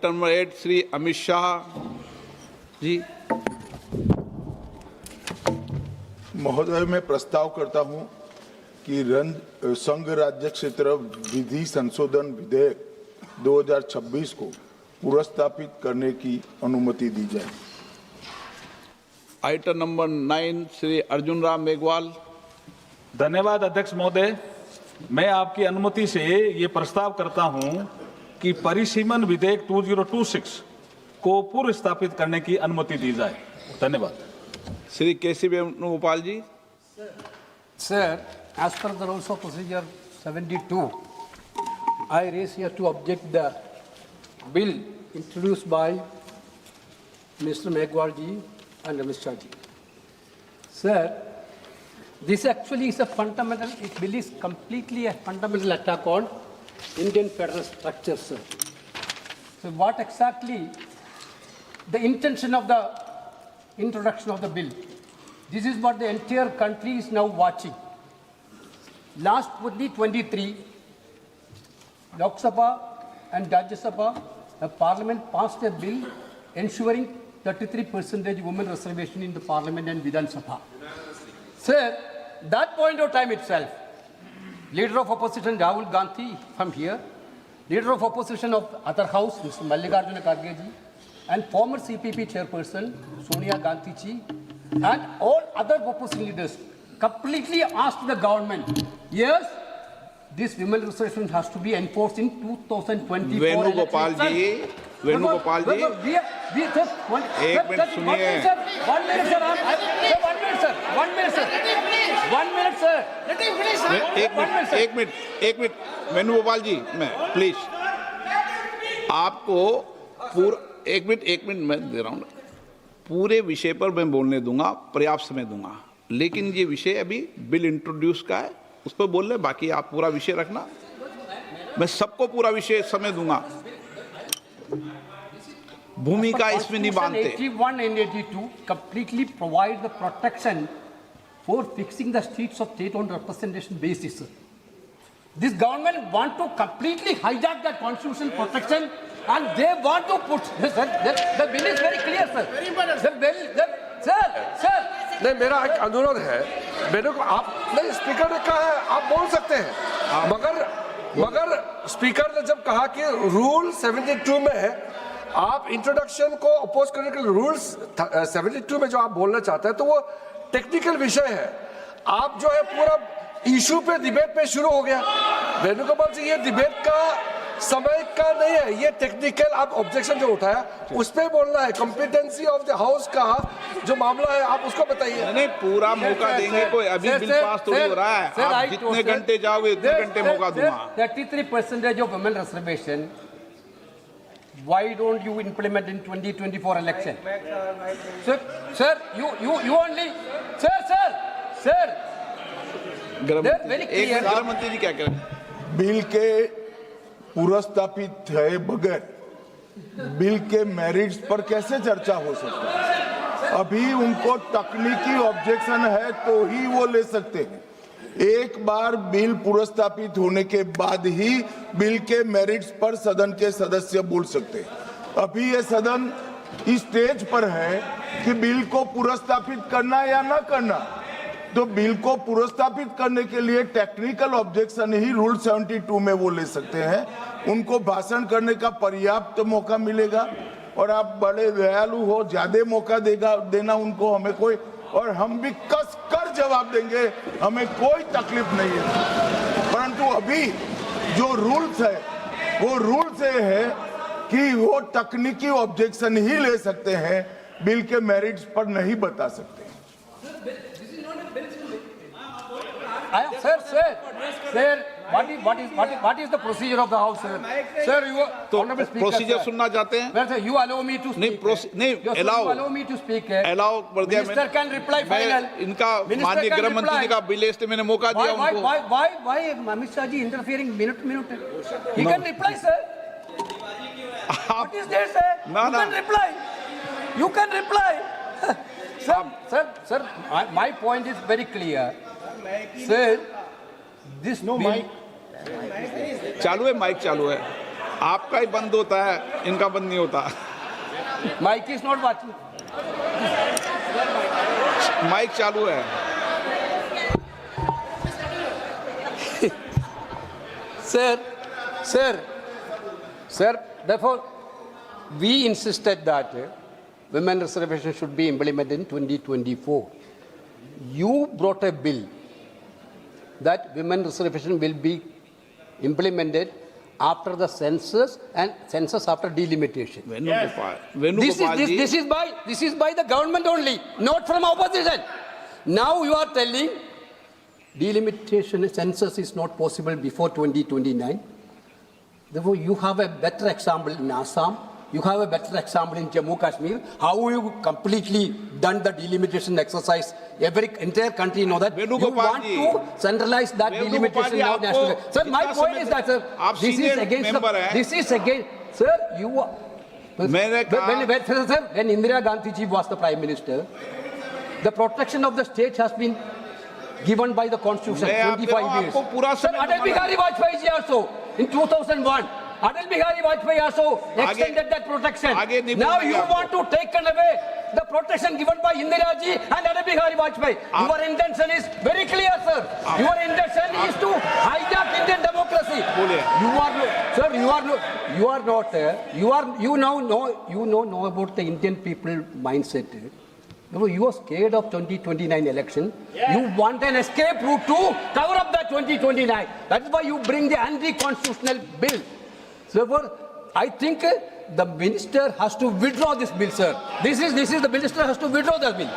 Item number 8 Shri Amit Shah ji. महोदय, मैं प्रस्ताव करता हूं कि संघ राज्य क्षेत्र विधि संशोधन विधेयक 2026 को पुनर्स्थापित करने की अनुमति दी जाए। Item number 9 Shri Arjun Ram Meghwal. धन्यवाद अध्यक्ष महोदय। मैं आपकी अनुमति से ये प्रस्ताव करता हूं कि परिसीमन विधेयक 2026 को पूर्व स्थापित करने की अनुमति दी जाए। धन्यवाद। श्री केसी वेणुगोपाल जी। Sir, as per the rules of procedure 72, I raise here to object the bill introduced by Mr. Meghwal ji and Mr. Shah ji. Sir, this actually is a fundamental, it bill is completely a fundamental attack on Indian federal structure, sir. So what exactly the intention of the introduction of the bill? This is what the entire country is now watching. Last 2023, Lok Sabha and Rajya Sabha, the Parliament passed a bill ensuring 33% women reservation in the Parliament and Vidhan Sabha. Sir, that point of time itself, Leader of Opposition Rahul Gandhi from here, Leader of Opposition of other house, Mr. Mallikarjuna Kharge ji, and former CPP chairperson Sonia Gandhi ji, and all other opposition leaders completely asked the government, yes, this women reservation has to be enforced in 2024. Venugopal जी, वेणुगोपाल जी, एक minute सुनिए। 1 minute, sir. 1 minute, sir. Let him finish, sir. एक minute Venugopal जी, मैं please आपको पूरा एक minute मैं दे रहा हूँ। पूरे विषय पर मैं बोलने दूंगा, पर्याप्त समय दूंगा, लेकिन ये विषय अभी बिल इंट्रोड्यूस का है, उस पर बोल रहे, बाकी आप पूरा विषय रखना, मैं सबको पूरा विषय समय दूंगा। भूमिका इसमें नहीं बांधते। 81 and 82 completely provide the protection for fixing the seats of state on representation basis. This government want to completely hijack that constitutional protection, and they want to put the bill is very clear, sir. The bill, sir. नहीं, मेरा एक अनुरोध है, मेरे को आप नहीं, speaker ने कहा है आप बोल सकते हैं, मगर स्पीकर ने जब कहा कि रूल 72 में आप इंट्रोडक्शन को अपोज करने के लिए रूल्स 72 में जो आप बोलना चाहते हैं तो वो टेक्निकल विषय है। आप जो है पूरा इशू पे डिबेट पे शुरू हो गया। वेणुगोपाल जी, ये डिबेट का समय का नहीं है, ये टेक्निकल आप ऑब्जेक्शन जो उठाया उस पे बोलना है। कॉम्पिटेंसी ऑफ द हाउस का जो मामला है आप उसको बताइए। नहीं, पूरा मौका देंगे, कोई अभी बिल पास थोड़ी हो रहा है। आप जितने घंटे जाओगे उतने घंटे मौका दूंगा। 33% of women reservation, why don't you implement in 2024 election? Sir, you only, sir. गृह मंत्री जी क्या कह रहे हैं? बिल के पुनर्स्थापित थे बगैर बिल के मेरिट्स पर कैसे चर्चा हो सकती है? अभी उनको तकनीकी ऑब्जेक्शन है तो ही वो ले सकते हैं। एक बार बिल पुनर्स्थापित होने के बाद ही बिल के मेरिट्स पर सदन के सदस्य बोल सकते हैं। अभी ये सदन इस स्टेज पर है कि बिल को पुनर्स्थापित करना या ना करना, तो बिल को पुनर्स्थापित करने के लिए टेक्निकल ऑब्जेक्शन ही रूल 72 में वो ले सकते हैं। उनको भाषण करने का पर्याप्त मौका मिलेगा और आप बड़े दयालु हो, ज्यादा मौका देना उनको, हमें कोई, और हम भी कस कर जवाब देंगे, हमें कोई तकलीफ नहीं है। परंतु अभी जो रूल्स है वो रूल्स है कि वो तकनीकी ऑब्जेक्शन ही ले सकते हैं, बिल के मेरिट्स पर नहीं बता सकते। Sir, what is the procedure of the house, sir? Sir, you, तो honorable speaker, प्रोसीजर सुनना चाहते हैं? Sir, you allow me to speak. नहीं, allow me to speak. Allow कर दिया। Minister can reply final. इनका माननीय गृह मंत्री जी का बिल इसलिए मैंने मौका दिया उनको। Why Amit Shah ji interfering minute? He can reply, sir. What is there, sir? You can reply. Sir, my point is very clear. Sir, this bill, चालू है, माइक चालू है। आपका ही बंद होता है, इनका बंद नहीं होता। Mic is not working. Mic चालू है। Sir, therefore, we insisted that women reservation should be implemented in 2024. You brought a bill that women reservation will be implemented after the census and census after delimitation. Venugopal ji, This is by the government only, not from opposition. Now you are telling delimitation census is not possible before 2029. Therefore, you have a better example in Assam. You have a better example in Jammu Kashmir. How you completely done the delimitation exercise? Every entire country know that. You Venugopal want ji, to centralize that Venugopal delimitation ji, now आपको national. Sir, my कितना point समय is that, sir, आप this is senior against member the. हैं। This is against, sir. You are. मैंने कहा- Sir, when Indira Gandhi ji was the prime minister, the protection of the state has been given by the constitution. मैं आप 25 years. आपको पूरा Sir, समय Atal Bihari Vajpayee ji also in 2001. Atal Bihari Vajpayee also extended that protection. आगे नहीं Now बोलेंगे you आपको। want to take away the protection given by Indira ji and Atal Bihari Vajpayee. Your intention is very clear, sir. Your intention is to hijack Indian democracy. बोलिए। You are no, sir. You are not. You now know about the Indian people mindset. You are scared of 2029 election. You want an escape route to cover up that 2029. That's why you bring the anti-constitutional bill. Therefore, I think the minister has to withdraw this bill, sir. This is the minister has to withdraw the bill.